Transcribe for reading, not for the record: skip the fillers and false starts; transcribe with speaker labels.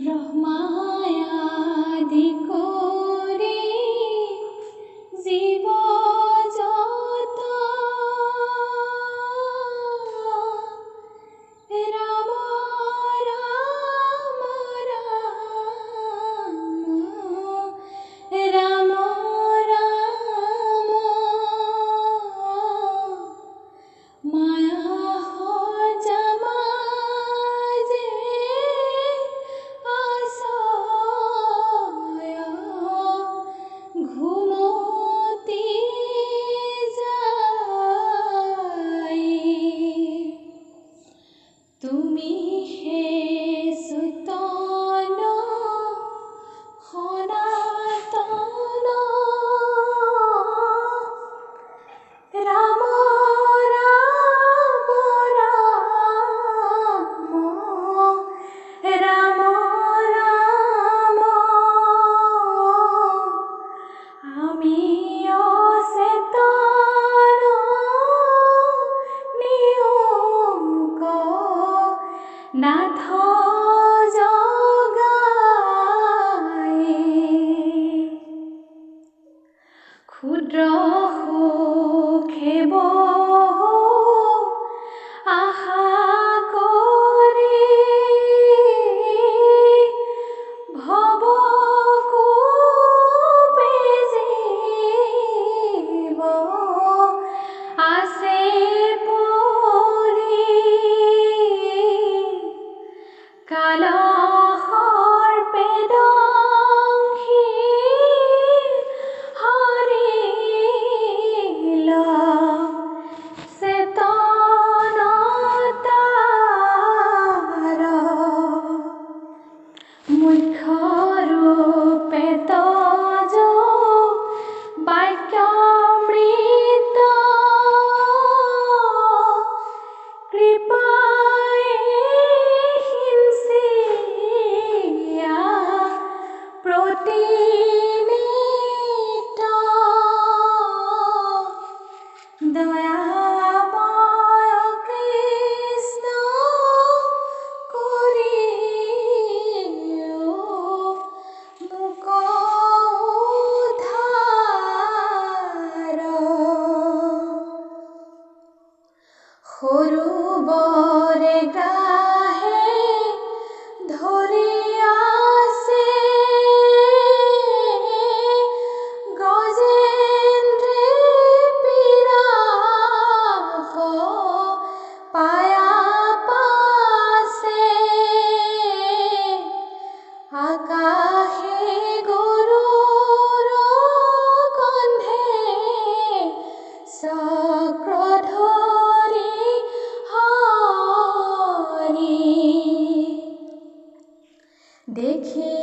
Speaker 1: ব্ৰহ্মায়াদি কৰি জীৱ জগত ৰাম ৰাম ৰাম ৰাম মায়া সজামাজে আছয় ঘুমতি যায় তুমি হে চৈতন্য সনাতন ৰাম ৰাম ৰাম ৰাম আমি অচেতন নিয়োগ নাথ জগায় ক্ষুদ্ৰ সুখে বহু আশা কৰি ভৱ কূপে জীৱ আছে পৰি কালসৰ্পে দংশি হৰিল চেতনতাৰ মুখ্য ৰূপে তজ বাক্যামৃত কৃপায়ে হিংসিয়া প্ৰতিনিত দয়াময় কৃষ্ণ কৰি মোক উদ্ধাৰ সৰু বৰে গ্ৰাহে ধৰি আছে গজেন্দ্ৰে পিৰাস পায়া পাছে আকাশে গৰুৰ কন্ধে চক্ৰধৰি হৰি দেখি